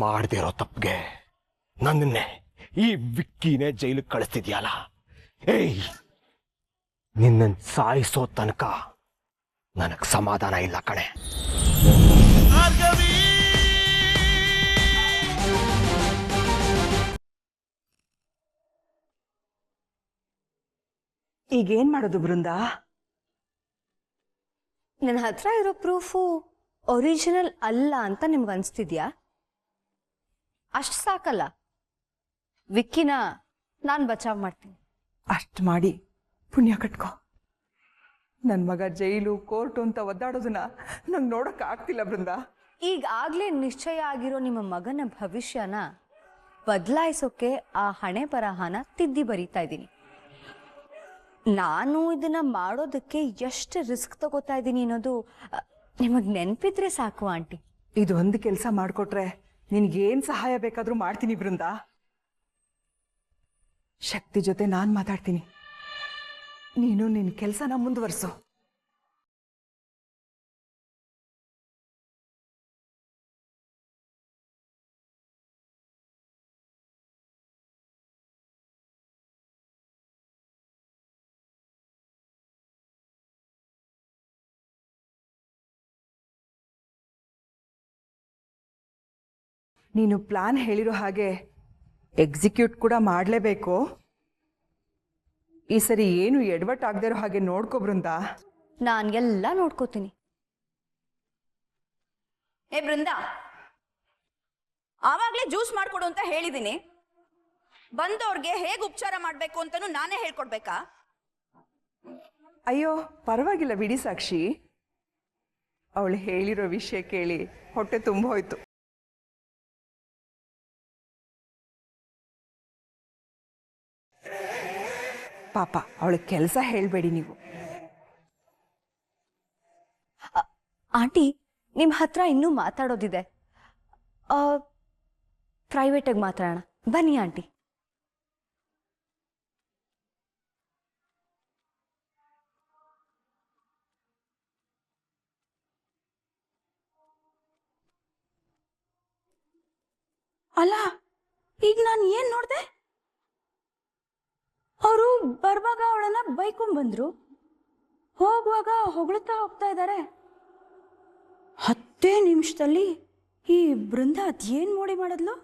ಮಾಡದೇ ಇರೋ ತಪ್ಪಿಗೆ ನನ್ನನ್ನೇ ಈ ವಿಕ್ಕಿನೇ ಜೈಲಿಗೆ ಕಳಿಸ್ತಿದ್ಯಲ್ಲ. ಏಯ್, ನಿನ್ನನ್ನು ಸಾಯಿಸೋ ತನಕ ನನಗೆ ಸಮಾಧಾನ ಇಲ್ಲ ಕಣೆ. ಈಗೇನ್ ಮಾಡೋದು ಬೃಂದ? ನನ್ನ ಹತ್ರ ಇರೋ ಪ್ರೂಫು ಒರಿಜಿನಲ್ ಅಲ್ಲ ಅಂತ ನಿಮ್ಗೆ ಅನಿಸ್ತಿದ್ಯಾ? ಅಷ್ಟು ಸಾಕಲ್ಲ, ವಿಕ್ಕಿನ ನಾನು ಬಚಾವ್ ಮಾಡ್ತೀನಿ. ಅಷ್ಟು ಮಾಡಿ ಪುಣ್ಯ ಕಟ್ಕೋ. ನನ್ನ ಮಗ ಜೈಲು ಕೋರ್ಟು ಅಂತ ಒದ್ದಾಡೋದನ್ನ ನಂಗೆ ನೋಡಕ್ ಆಗ್ತಿಲ್ಲ ಬೃಂದ. ಈಗಾಗಲೇ ನಿಶ್ಚಯ ಆಗಿರೋ ನಿಮ್ಮ ಮಗನ ಭವಿಷ್ಯನ ಬದಲಾಯಿಸೋಕೆ ಆ ಹಣೆ ಬರಹನ ತಿದ್ದಿ ಬರೀತಾ ಇದ್ದೀನಿ. ನಾನು ಇದನ್ನ ಮಾಡೋದಕ್ಕೆ ಎಷ್ಟು ರಿಸ್ಕ್ ತಗೋತಾ ಇದ್ದೀನಿ ಅನ್ನೋದು ನಿಮಗೆ ನೆನಪಿದ್ರೆ ಸಾಕು ಆಂಟಿ. ಇದೊಂದು ಕೆಲಸ ಮಾಡಿಕೊಟ್ರೆ ನಿನಗೇನು ಸಹಾಯ ಬೇಕಾದರೂ ಮಾಡ್ತೀನಿ ಬೃಂದ. ಶಕ್ತಿ ಜೊತೆ ನಾನು ಮಾತಾಡ್ತೀನಿ, ನೀನು ನಿನ್ನ ಕೆಲಸನ ಮುಂದುವರಿಸು. ನೀನು ಪ್ಲಾನ್ ಹೇಳಿರೋ ಹಾಗೆ ಎಕ್ಸಿಕ್ಯೂಟ್ ಕೂಡ ಮಾಡಲೇಬೇಕು. ಈ ಸರಿ ಏನು ಎಡವಟ್ ಆಗದೆ ಇರೋ ಹಾಗೆ ನೋಡ್ಕೊ ಬೃಂದ. ನಾನು ಎಲ್ಲ ನೋಡ್ಕೋತೀನಿ. ಏ ಬೃಂದ, ಆವಾಗಲೇ ಜ್ಯೂಸ್ ಮಾಡ್ಕೊಡು ಅಂತ ಹೇಳಿದ್ದೀನಿ. ಬಂದವ್ರಿಗೆ ಹೇಗೆ ಉಪಚಾರ ಮಾಡಬೇಕು ಅಂತನೂ ನಾನೇ ಹೇಳ್ಕೊಡ್ಬೇಕಾ? ಅಯ್ಯೋ ಪರವಾಗಿಲ್ಲ ಬಿಡಿ ಸಾಕ್ಷಿ, ಅವಳು ಹೇಳಿರೋ ವಿಷಯ ಕೇಳಿ ಹೊಟ್ಟೆ ತುಂಬ ಹೋಯ್ತು. ಪಾಪ ಅವಳಿಗೆ ಕೆಲಸ ಹೇಳಬೇಡಿ ನೀವು. ಆಂಟಿ, ನಿಮ್ಮ ಹತ್ರ ಇನ್ನೂ ಮಾತಾಡೋದಿದೆ. ಪ್ರೈವೇಟಾಗಿ ಮಾತಾಡೋಣ ಬನ್ನಿ ಆಂಟಿ. ಅಲ್ಲ, ಈಗ ನಾನು ಏನ್ ನೋಡ್ದೆ? ಅವರು ಬರುವಾಗ ಅವಳನ್ನ ಬೈಕೊಂಡ್ಬಂದ್ರು, ಹೋಗುವಾಗ ಹೊಗಳ್ತಾ ಹೋಗ್ತಾ ಇದ್ದಾರೆ. 10 ನಿಮಿಷದಲ್ಲಿ ಈ ಬೃಂದ ಅದೇನ್ ಮೋಡಿ ಮಾಡಿದ್ಲು?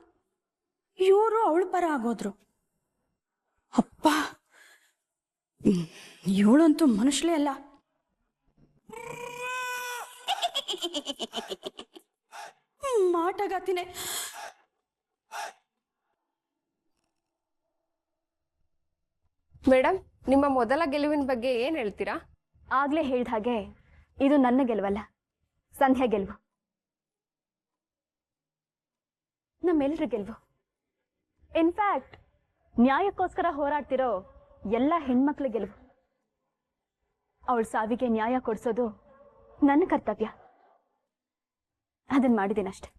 ಇವರು ಅವಳ ಪರ ಆಗೋದ್ರು. ಅಪ್ಪ, ಇವಳಂತೂ ಮನುಷ್ಯಲೇ ಅಲ್ಲ. ಮಾಟಗಾತಿನೇ. ಮೇಡಮ್, ನಿಮ್ಮ ಮೊದಲ ಗೆಲುವಿನ ಬಗ್ಗೆ ಏನು ಹೇಳ್ತೀರಾ? ಆಗ್ಲೇ ಹೇಳಿದ ಹಾಗೆ ಇದು ನನ್ನ ಗೆಲುವಲ್ಲ, ಸಂಧ್ಯಾ ಗೆಲುವು, ನಮ್ಮೆಲ್ಲರ ಗೆಲುವು. ಇನ್ಫ್ಯಾಕ್ಟ್ ನ್ಯಾಯಕ್ಕೋಸ್ಕರ ಹೋರಾಡ್ತಿರೋ ಎಲ್ಲ ಹೆಣ್ಮಕ್ಳ ಗೆಲುವು. ಅವಳ ಸಾವಿಗೆ ನ್ಯಾಯ ಕೊಡಿಸೋದು ನನ್ನ ಕರ್ತವ್ಯ. ಅದನ್ನ ಮಾಡಿದ್ದೀನಷ್ಟೆ.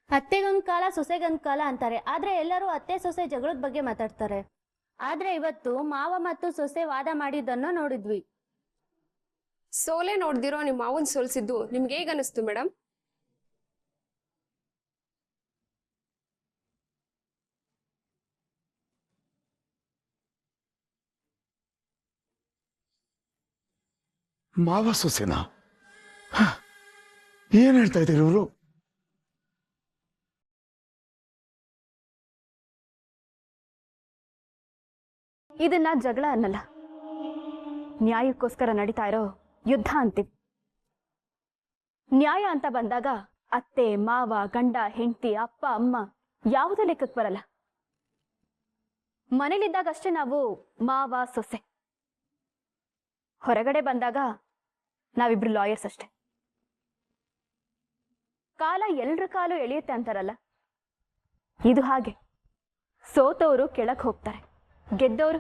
ಅತ್ತೆಗೊಂದು ಕಾಲ ಸೊಸೆಗೊಂದು ಕಾಲ ಅಂತಾರೆ, ಆದ್ರೆ ಎಲ್ಲರೂ ಅತ್ತೆ ಸೊಸೆ ಜಗಳದ ಬಗ್ಗೆ ಮಾತಾಡ್ತಾರೆ. ಆದ್ರೆ ಇವತ್ತು ಮಾವ ಮತ್ತು ಸೊಸೆ ವಾದ ಮಾಡಿದ್ದನ್ನು ನೋಡಿದ್ವಿ. ಸೋಲೆ ನೋಡ್ದಿರೋ ನಿಮ್ಮ ಮಾವನ್ ಸೋಲ್ಸಿದ್ದು ನಿಮ್ಗೆ ಹೇಗ ಅನಿಸ್ತು ಮೇಡಮ್? ಮಾವ ಸೊಸೆನಾ? ಏನ್ ಹೇಳ್ತಾ ಇದ್ದೀರಿ ಇವರು? ಇದನ್ನ ಜಗಳ ಅನ್ನಲ್ಲ, ನ್ಯಾಯಕ್ಕೋಸ್ಕರ ನಡೀತಾ ಇರೋ ಯುದ್ಧ ಅಂತೀವಿ. ನ್ಯಾಯ ಅಂತ ಬಂದಾಗ ಅತ್ತೆ ಮಾವ ಗಂಡ ಹೆಂಡತಿ ಅಪ್ಪ ಅಮ್ಮ ಯಾವುದೇ ಲೆಕ್ಕಕ್ಕೆ ಬರಲ್ಲ. ಮನೇಲಿದ್ದಾಗಷ್ಟೇ ನಾವು ಮಾವ ಸೊಸೆ, ಹೊರಗಡೆ ಬಂದಾಗ ನಾವಿಬ್ರು ಲಾಯರ್ಸ್ ಅಷ್ಟೆ. ಕಾಲ ಎಲ್ರ ಕಾಲು ಎಳೆಯುತ್ತೆ ಅಂತಾರಲ್ಲ, ಇದು ಹಾಗೆ. ಸೋತವರು ಕೆಳಕ್ ಹೋಗ್ತಾರೆ, ಗೆದ್ದವರು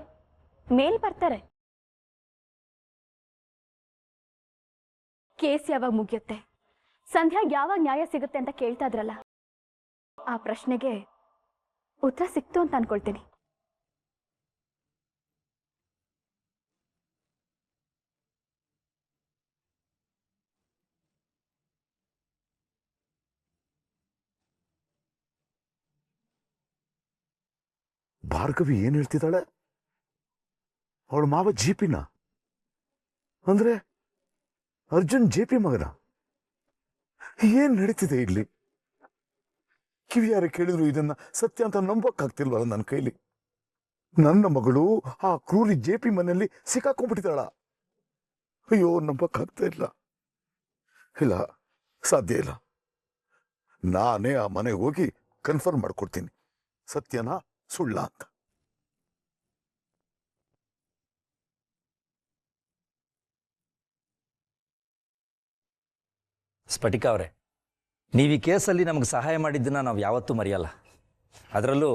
ಮೇಲ್ ಬರ್ತಾರೆ. ಕೇಸ್ ಯಾವಾಗ ಮುಗಿಯುತ್ತೆ, ಸಂಧ್ಯಾಗ್ ಯಾವಾಗ ನ್ಯಾಯ ಸಿಗುತ್ತೆ ಅಂತ ಕೇಳ್ತಾ ಇದ್ರಲ್ಲ, ಆ ಪ್ರಶ್ನೆಗೆ ಉತ್ತರ ಸಿಕ್ತು ಅಂತ ಅನ್ಕೊಳ್ತೀನಿ. ಭಾರ್ಗವಿ ಏನ್ ಹೇಳ್ತಿದ್ದಾಳೆ? ಅವಳ ಮಾವ ಜಿಪಿನ ಅಂದ್ರೆ ಅರ್ಜುನ್ ಜೆಪಿ ಮಗನ? ಏನ್ ನಡೀತಿದೆ ಇಲ್ಲಿ? ಕಿವಿಯಾರ ಕೇಳಿದ್ರು ಇದನ್ನ ಸತ್ಯ ಅಂತ ನಂಬಕ್ಕಾಗ್ತಿಲ್ವಲ್ಲ ನನ್ನ ಕೈಲಿ. ನನ್ನ ಮಗಳು ಆ ಕ್ರೂರಿ ಜೆಪಿ ಮನೆಯಲ್ಲಿ ಸಿಕ್ಕಾಕೊಂಡ್ಬಿಟ್ಟಿದ್ದಾಳ. ಅಯ್ಯೋ, ನಂಬಕ್ಕಾಗ್ತಾ ಇಲ್ಲ. ಇಲ್ಲ, ಸಾಧ್ಯ ಇಲ್ಲ. ನಾನೇ ಆ ಮನೆಗೆ ಹೋಗಿ ಕನ್ಫರ್ಮ್ ಮಾಡ್ಕೊಡ್ತೀನಿ ಸತ್ಯನ ಸುಳ್ಳ ಅಂತ. ಸ್ಫಟಿಕ ಅವರೇ, ನೀವು ಈ ಕೇಸಲ್ಲಿ ನಮಗೆ ಸಹಾಯ ಮಾಡಿದ್ದನ್ನು ನಾವು ಯಾವತ್ತೂ ಮರೆಯಲ್ಲ. ಅದರಲ್ಲೂ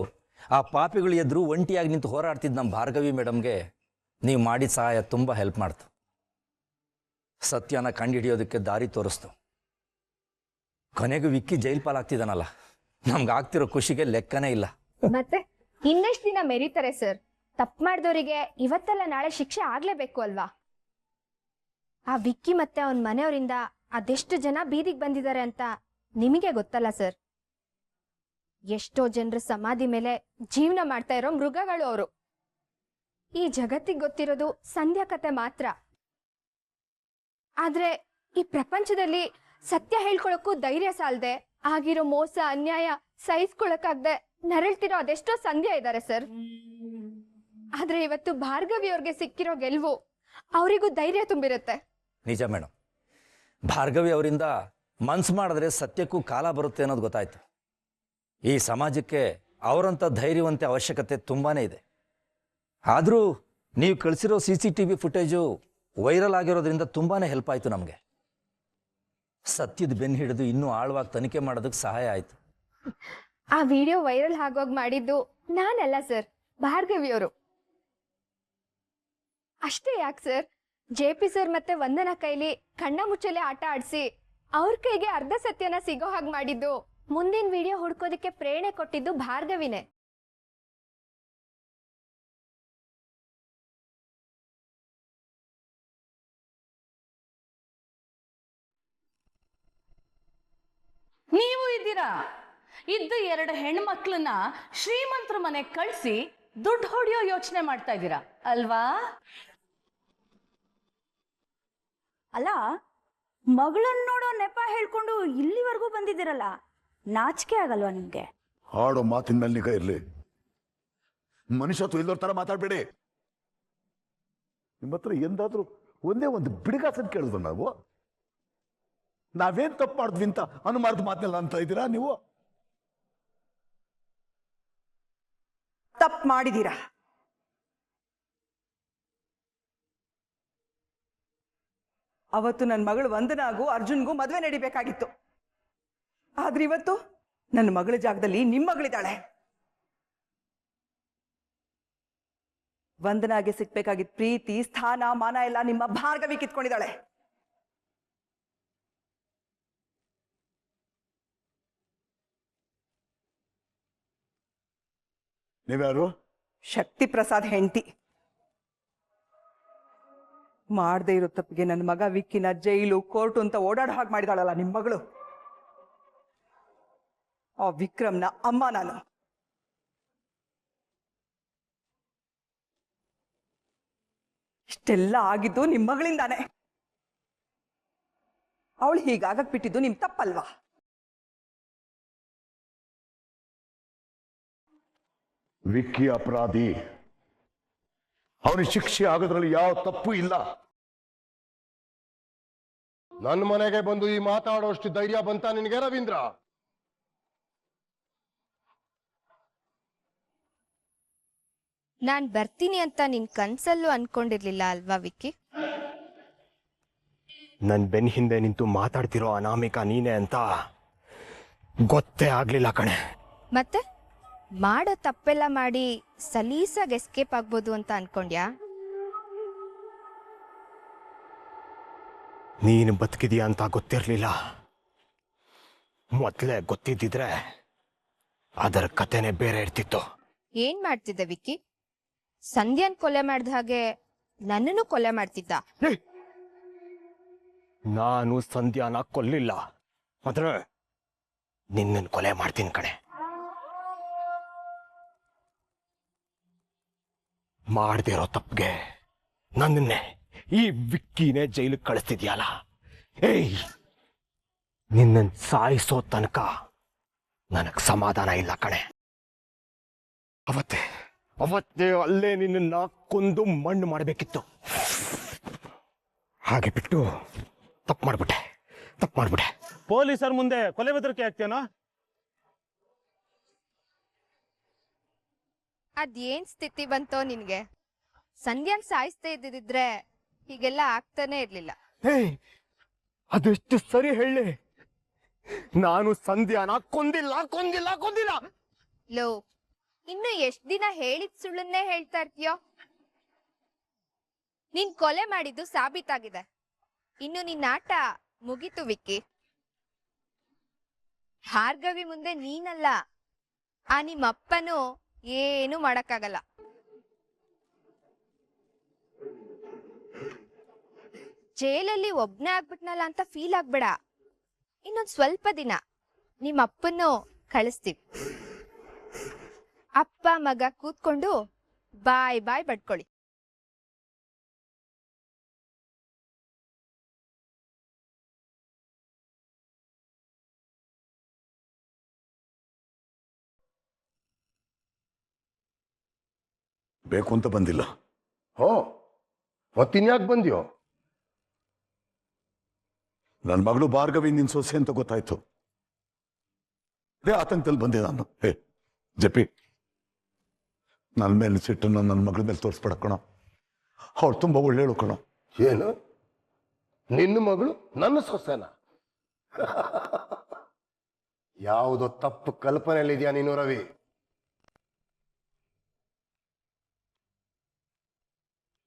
ಆ ಪಾಪಿಗಳು ಎದುರು ಒಂಟಿಯಾಗಿ ನಿಂತು ಹೋರಾಡ್ತಿದ್ದ ನಮ್ಮ ಭಾರ್ಗವಿ ಮೇಡಮ್ಗೆ ನೀವು ಮಾಡಿದ ಸಹಾಯ ತುಂಬ ಹೆಲ್ಪ್ ಮಾಡ್ತು. ಸತ್ಯನ ಕಂಡುಹಿಡಿಯೋದಕ್ಕೆ ದಾರಿ ತೋರಿಸ್ತು. ಕೊನೆಗೂ ವಿಕ್ಕಿ ಜೈಲ್ ಪಾಲಾಗ್ತಿದ್ದಾನಲ್ಲ, ನಮ್ಗೆ ಆಗ್ತಿರೋ ಖುಷಿಗೆ ಲೆಕ್ಕನೇ ಇಲ್ಲ. ಮತ್ತೆ ಇನ್ನೆಷ್ಟು ದಿನ ಮೆರೀತಾರೆ ಸರ್? ತಪ್ಪು ಮಾಡಿದವರಿಗೆ ಇವತ್ತೆಲ್ಲ ನಾಳೆ ಶಿಕ್ಷೆ ಆಗ್ಲೇಬೇಕು ಅಲ್ವಾ? ಆ ವಿಕ್ಕಿ ಮತ್ತೆ ಅವನ ಮನೆಯವರಿಂದ ಅದೆಷ್ಟು ಜನ ಬೀದಿಗೆ ಬಂದಿದ್ದಾರೆ ಅಂತ ನಿಮಗೆ ಗೊತ್ತಲ್ಲ ಸರ್? ಎಷ್ಟೋ ಜನರ ಸಮಾಧಿ ಮೇಲೆ ಜೀವನ ಮಾಡ್ತಾ ಇರೋ ಮೃಗಗಳು ಅವರು. ಈ ಜಗತ್ತಿಗೆ ಗೊತ್ತಿರೋದು ಸಂಧ್ಯಾ ಕತೆ ಮಾತ್ರ. ಆದ್ರೆ ಈ ಪ್ರಪಂಚದಲ್ಲಿ ಸತ್ಯ ಹೇಳ್ಕೊಳಕ್ಕೂ ಧೈರ್ಯ ಸಾಲದೆ, ಆಗಿರೋ ಮೋಸ ಅನ್ಯಾಯ ಸಹಿಸ್ಕೊಳಕ್ಕಾಗ್ದೆ ನರಳ್ತಿರೋ ಅದೆಷ್ಟೋ ಸಂಧ್ಯಾ ಇದ್ದಾರೆ ಸರ್. ಆದ್ರೆ ಇವತ್ತು ಭಾರ್ಗವಿ ಅವ್ರಿಗೆ ಸಿಕ್ಕಿರೋ ಗೆಲುವು ಅವರಿಗೂ ಧೈರ್ಯ ತುಂಬಿರುತ್ತೆ. ನಿಜ ಮೇಡಮ್, ಭಾರ್ಗವಿ ಅವರಿಂದ ಮನ್ಸು ಮಾಡಿದ್ರೆ ಸತ್ಯಕ್ಕೂ ಕಾಲ ಬರುತ್ತೆ ಅನ್ನೋದು ಗೊತ್ತಾಯ್ತು. ಈ ಸಮಾಜಕ್ಕೆ ಅವರಂಥ ಧೈರ್ಯವಂತ ಅವಶ್ಯಕತೆ ತುಂಬಾ ಇದೆ. ಆದರೂ ನೀವು ಕಳಿಸಿರೋ CCTV ಫುಟೇಜು ವೈರಲ್ ಆಗಿರೋದ್ರಿಂದ ತುಂಬಾ ಹೆಲ್ಪ್ ಆಯಿತು ನಮಗೆ. ಸತ್ಯದ ಬೆನ್ನು ಹಿಡಿದು ಇನ್ನೂ ಆಳವಾಗಿ ತನಿಖೆ ಮಾಡೋದಕ್ಕೆ ಸಹಾಯ ಆಯಿತು. ಆ ವಿಡಿಯೋ ವೈರಲ್ ಆಗೋಗ್ ಮಾಡಿದ್ದು ನಾನಲ್ಲ ಸರ್, ಭಾರ್ಗವಿಯವರು. ಅಷ್ಟೇ ಯಾಕೆ ಸರ್, JP ಸರ್ ಮತ್ತೆ ವಂದನಾ ಕೈಲಿ ಕಣ್ಣ ಮುಚ್ಚಲೆ ಆಟ ಆಡಿಸಿ ಅವ್ರ ಕೈಗೆ ಅರ್ಧ ಸತ್ಯನ ಸಿಗೋ ಹಾಗೆ ಮಾಡಿದ್ದು, ಮುಂದಿನ ವಿಡಿಯೋ ಹುಡ್ಕೋದಕ್ಕೆ ಪ್ರೇರಣೆ ಕೊಟ್ಟಿದ್ದು ಭಾರ್ಗವಿನೇ. ನೀವು ಇದ್ದೀರಾ? ಇದ್ದ 2 ಹೆಣ್ಮಕ್ಳನ್ನ ಶ್ರೀಮಂತರ ಮನೆಗೆ ಕಳಿಸಿ ದುಡ್ಡು ಹೊಡೆಯೋ ಯೋಚನೆ ಮಾಡ್ತಾ ಇದ್ದೀರಾ ಅಲ್ವಾ? ಅಲ್ಲ, ಮಗಳನ್ನ ನೋಡೋ ನೆಪ ಹೇಳ್ಕೊಂಡು ಇಲ್ಲಿವರೆಗೂ ಬಂದಿದ್ದೀರಲ್ಲ, ನಾಚಿಕೆ ಆಗಲ್ವಾ ನಿಮ್ಗೆ? ಆಡೋ ಮಾತಿನ ಮೇಲೆ ನಿಗಾ ಇರ್ಲಿ. ಮನುಷ್ಯತ್ವ ಇಲ್ಲೋರ್ ತರ ಮಾತಾಡ್ಬೇಡಿ. ನಿಮ್ಮ ಹತ್ರ ಎಂದಾದ್ರೂ ಒಂದೇ ಒಂದು ಬಿಡಿಗಾಸನ್ ಕೇಳಿದ್ರು ನಾವು? ನಾವೇನ್ ತಪ್ಪು ಮಾಡಿದ್ವಿ ಅಂತ ಅನುಮಾನದ ಮಾತನೆಲ್ಲ ಅಂತ ಇದ್ದೀರಾ ನೀವು? ತಪ್ಪು ಮಾಡಿದೀರಾ. ಅವತ್ತು ನನ್ನ ಮಗಳು ವಂದನಾಗೂ ಅರ್ಜುನ್ಗೂ ಮದುವೆ ನಡಿಬೇಕಾಗಿತ್ತು. ಆದ್ರೆ ಇವತ್ತು ನನ್ನ ಮಗಳ ಜಾಗದಲ್ಲಿ ನಿಮ್ಮ ಮಗಳಿದ್ದಾಳೆ. ವಂದನಾಗೆ ಸಿಗ್ಬೇಕಾಗಿದ್ದ ಪ್ರೀತಿ, ಸ್ಥಾನ, ಮಾನ ಎಲ್ಲ ನಿಮ್ಮ ಭಾರ್ಗವಿ ಕಿತ್ಕೊಂಡಿದ್ದಾಳೆ. ನೀವ್ಯಾರು? ಶಕ್ತಿ ಪ್ರಸಾದ್ ಹೆಂಡತಿ. ಮಾಡದೇ ಇರೋ ತಪ್ಪಿಗೆ ನನ್ನ ಮಗ ವಿಕ್ಕಿನ ಜೈಲು, ಕೋರ್ಟು ಅಂತ ಓಡಾಡೋ ಹಾಗೆ ಮಾಡಿದಾಳಲ್ಲ ನಿಮ್ಮ ಮಗಳು. ಆ ವಿಕ್ರಮ್ನ ಅಮ್ಮ ನಾನು. ಇಷ್ಟೆಲ್ಲ ಆಗಿದ್ದು ನಿಮ್ಮ ಮಗಳಿಂದಾನೆ. ಅವಳು ಹೀಗಾಗಕ್ ಬಿಟ್ಟಿದ್ದು ನಿಮ್ ತಪ್ಪಲ್ವಾ? ವಿಕ್ಕಿ ಅಪರಾಧಿ. ಅವನಿಗೆ ಶಿಕ್ಷೆ ಆಗೋದ್ರಲ್ಲಿ ಯಾವ ತಪ್ಪು ಇಲ್ಲ. ನನ್ನ ಮನೆಗೆ ಬಂದು ಈ ಮಾತಾಡೋಷ್ಟು ಧೈರ್ಯ ಬಂತ ನಿನಗೆ ರವೀಂದ್ರ? ನಾನ್ ಬರ್ತೀನಿ ಅಂತ ನಿನ್ ಕನ್ಸಲ್ಲೂ ಅನ್ಕೊಂಡಿರ್ಲಿಲ್ಲ ಅಲ್ವಾ ವಿಕ್ಕಿ? ನನ್ ಬೆನ್ ಹಿಂದೆ ನಿಂತು ಮಾತಾಡ್ತಿರೋ ಅನಾಮಿಕಾ ನೀನೆ ಅಂತ ಗೊತ್ತೇ ಆಗ್ಲಿಲ್ಲ ಕಣೆ. ಮತ್ತೆ ಮಾಡೋ ತಪ್ಪೆಲ್ಲ ಮಾಡಿ ಸಲೀಸಾಗಿ ಎಸ್ಕೇಪ್ ಆಗ್ಬೋದು ಅಂತ ಅನ್ಕೊಂಡ್ಯಾ? ನೀನು ಬದುಕಿದೀಯ ಅಂತ ಗೊತ್ತಿರ್ಲಿಲ್ಲ. ಮೊದಲೇ ಗೊತ್ತಿದ್ದಿದ್ರೆ ಅದರ ಕತೆನೆ ಬೇರೆ ಇರ್ತಿತ್ತು. ಏನ್ ಮಾಡ್ತಿದ್ದ ವಿಕ್ಕಿ? ಸಂಧ್ಯಾನ್ ಕೊಲೆ ಮಾಡ್ದ ಹಾಗೆ ನನ್ನನ್ನು ಕೊಲೆ ಮಾಡ್ತಿದ್ದ. ನಾನು ಸಂಧ್ಯಾನ ಕೊಲ್ಲಿಲ್ಲ, ಆದ್ರೆ ನಿನ್ನನ್ನು ಕೊಲೆ ಮಾಡ್ತೀನಿ ಕಣೆ. ಮಾಡದೇ ಇರೋ ತಪ್ಪಿಗೆ ನನ್ನನ್ನೇ ಈ ವಿಕ್ಕಿನೇ ಜೈಲಿಗೆ ಕಳಿಸ್ತಿದ್ಯಲ್ಲ. ಏಯ್, ನಿನ್ನನ್ನು ಸಾಯಿಸೋ ತನಕ ನನಗೆ ಸಮಾಧಾನ ಇಲ್ಲ ಕಣೆ. ಅವತ್ತೇ ಅಲ್ಲೇ ನಿನ್ನ ಕೊಂದು ಮಣ್ಣು ಮಾಡಬೇಕಿತ್ತು. ಹಾಗೆ ಬಿಟ್ಟು ತಪ್ಪು ಮಾಡ್ಬಿಟ್ಟೆ. ಪೊಲೀಸರ ಮುಂದೆ ಕೊಲೆ ಬೆದರಿಕೆ ಆಗ್ತೇನೋ? ಅದೇನ್ ಸ್ಥಿತಿ ಬಂತೋ ನಿನ್ಗೆ? ಸಂಧ್ಯಾನ್ ಸಾಯಿಸ್ತಾ ಇದ್ದಿದ್ರೆ ಹೀಗೆಲ್ಲ ಆಗ್ತಾನೆ ಇರ್ಲಿಲ್ಲ. ಏಯ್, ಅದೆಷ್ಟು ಸರಿ ಹೇಳಿ. ನಾನು ಸಂಧ್ಯಾನ ಕೊಂದಿಲ್ಲ. ಲೋ, ಇನ್ನು ಎಷ್ಟ್ ದಿನ ಹೇಳಿದ ಸುಳ್ಳನ್ನೇ ಹೇಳ್ತಾ ಇರ್ತೀಯೋ? ನೀನ್ ಕೊಲೆ ಮಾಡಿದ್ದು ಸಾಬೀತಾಗಿದೆ. ಇನ್ನು ನಿನ್ನ ಆಟ ಮುಗೀತು ವಿಕ್ಕಿ. ಭಾರ್ಗವಿ ಮುಂದೆ ನೀನಲ್ಲ, ಆ ನಿಮ್ಮಪ್ಪನೂ ಏನು ಮಾಡಕ್ಕಾಗಲ್ಲ. ಜೈಲಲ್ಲಿ ಒಬ್ನೇ ಆಗ್ಬಿಟ್ನಲ್ಲ ಅಂತ ಫೀಲ್ ಆಗ್ಬೇಡ. ಇನ್ನೊಂದ್ ಸ್ವಲ್ಪ ದಿನ ನಿಮ್ಮಪ್ಪನ್ನು ಕಳಿಸ್ತೀವಿ. ಅಪ್ಪ ಮಗ ಕೂತ್ಕೊಂಡು ಬಾಯ್ ಬಡ್ಕೊಳ್ಳಿ. ಬೇಕು ಅಂತ ಬಂದಿಲ್ಲ. ಮತ್ತಿನ್ಯಾಕೆ ಬಂದ್ಯೋ? ನನ್ನ ಮಗಳು ಭಾರ್ಗವಿ ನಿನ್ ಸೊಸೆ ಅಂತ ಗೊತ್ತಾಯ್ತು. ಆತಂಕದಲ್ಲಿ ಬಂದೆ ನಾನು. ಜಪಿ, ನನ್ನ ಮೇಲೆ ಸಿಟ್ಟನ್ನು ನನ್ನ ಮಗಳ ಮೇಲೆ ತೋರಿಸ್ಬೇಡ ಕಣೋ. ಅವಳು ತುಂಬಾ ಒಳ್ಳೆಯಳು ಕಣೋ. ಏನು, ನಿನ್ನ ಮಗಳು ನನ್ನ ಸೊಸೆನ? ಯಾವುದೋ ತಪ್ಪು ಕಲ್ಪನೆಯಲ್ಲಿದ್ಯಾ ನೀನು ರವಿ?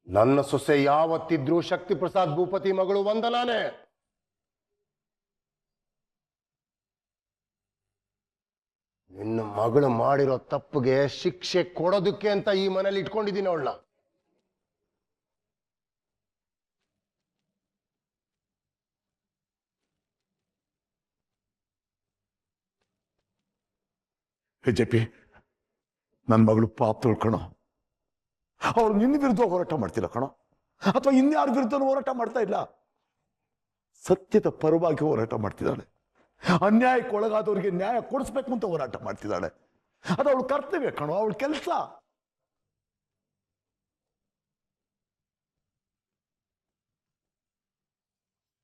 ನನ್ನ ಸೊಸೆ ಯಾವತ್ತಿದ್ರೂ ಶಕ್ತಿ ಪ್ರಸಾದ್ ಭೂಪತಿ ಮಗಳು ವಂದನಾನೇ. ನಿನ್ನ ಮಗಳು ಮಾಡಿರೋ ತಪ್ಪಿಗೆ ಶಿಕ್ಷೆ ಕೊಡೋದಕ್ಕೆ ಅಂತ ಈ ಮನೇಲಿ ಇಟ್ಕೊಂಡಿದ್ದೀನಿ ಅವಳನ್ನ. ಜಪಿ, ನನ್ನ ಮಗಳು ಪಾಪ ತೊಳ್ಕಣೋ. ಅವಳು ನಿನ್ನ ವಿರುದ್ಧ ಹೋರಾಟ ಮಾಡ್ತಿಲ್ಲ ಕಣೋ, ಅಥವಾ ಇನ್ಯಾರ ವಿರುದ್ಧ ಹೋರಾಟ ಮಾಡ್ತಾ ಇಲ್ಲ. ಸತ್ಯದ ಪರವಾಗಿ ಹೋರಾಟ ಮಾಡ್ತಿದ್ದಾಳೆ. ಅನ್ಯಾಯಕ್ಕೆ ಒಳಗಾದವ್ರಿಗೆ ನ್ಯಾಯ ಕೊಡಿಸ್ಬೇಕು ಅಂತ ಹೋರಾಟ ಮಾಡ್ತಿದ್ದಾಳೆ. ಅದು ಅವಳು ಕರ್ತವ್ಯ ಕಣೋ, ಅವಳ ಕೆಲಸ.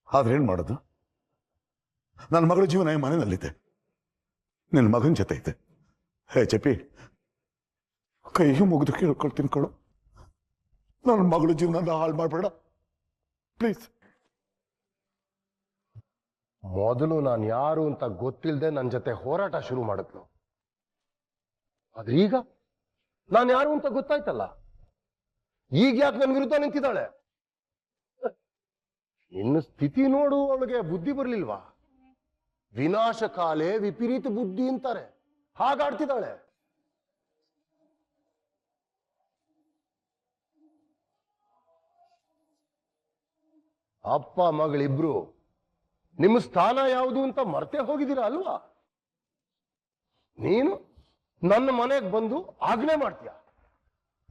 ಆದ್ರೆ ಏನ್ ಮಾಡೋದು? ನನ್ನ ಮಗಳ ಜೀವನ ಈ ಮನೆಯಲ್ಲಿದೆ, ನಿನ್ನ ಮಗನ ಜೊತೆ ಇದೆ. ಜಪಿ, ಕೈ ಮುಗಿದು ಕೇಳ್ಕೊಳ್ತೀನಿ ಕಣೋ, ನನ್ನ ಮಗಳ ಜೀವನ ಹಾಳು ಮಾಡಬೇಡ ಪ್ಲೀಸ್. ಮೊದಲು ನಾನು ಯಾರು ಅಂತ ಗೊತ್ತಿಲ್ಲದೆ ನನ್ನ ಜೊತೆ ಹೋರಾಟ ಶುರು ಮಾಡಿದ್ಲು. ಆದ್ರೆ ಈಗ ನಾನು ಯಾರು ಅಂತ ಗೊತ್ತಾಯ್ತಲ್ಲ, ಈಗ ಯಾಕೆ ನನ್ನ ವಿರುದ್ಧ ನಿಂತಿದ್ದಾಳೆ? ಇನ್ನು ಸ್ಥಿತಿ ನೋಡು, ಅವಳಿಗೆ ಬುದ್ಧಿ ಬರ್ಲಿಲ್ವಾ? ವಿನಾಶ ಕಾಲೇ ವಿಪರೀತ ಬುದ್ಧಿ ಅಂತಾರೆ, ಹಾಗಾಡ್ತಿದ್ದಾಳೆ. ಅಪ್ಪ ಮಗಳಿಬ್ರು ನಿಮ್ಮ ಸ್ಥಾನ ಯಾವುದು ಅಂತ ಮರ್ತೇ ಹೋಗಿದ್ದೀರಾ ಅಲ್ವಾ? ನೀನು ನನ್ನ ಮನೆಗೆ ಬಂದು ಆಜ್ಞೆ ಮಾಡ್ತೀಯ.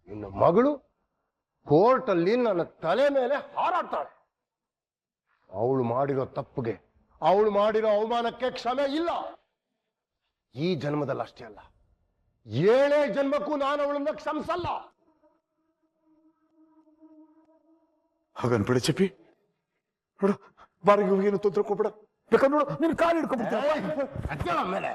ನಿನ್ನ ಮಗಳು ಕೋರ್ಟಲ್ಲಿ ನನ್ನ ತಲೆ ಮೇಲೆ ಹಾರಾಡ್ತಾಳೆ. ಅವಳು ಮಾಡಿರೋ ತಪ್ಪಿಗೆ, ಅವಳು ಮಾಡಿರೋ ಅವಮಾನಕ್ಕೆ ಕ್ಷಮೆ ಇಲ್ಲ. ಈ ಜನ್ಮದಲ್ಲಿ ಅಷ್ಟೇ ಅಲ್ಲ, 7 ಜನ್ಮಕ್ಕೂ ನಾನು ಅವಳನ್ನ ಕ್ಷಮಿಸಲ್ಲ. ಹಾಗನ್ಬೇಡ ಚಪಿ, ನೋಡು, ಬಾರಿಗೆ ಏನು ತೊಂದರೆ ಕೊಡ್ಬೇಡ. ಬೇಕಾದ್ರೆ ನೋಡು, ನಿನ್ನ ಕಾಲು ಹಿಡ್ಕೊಂಡ್ಬಿಡ್ತೀನಿ ಮೇಲೆ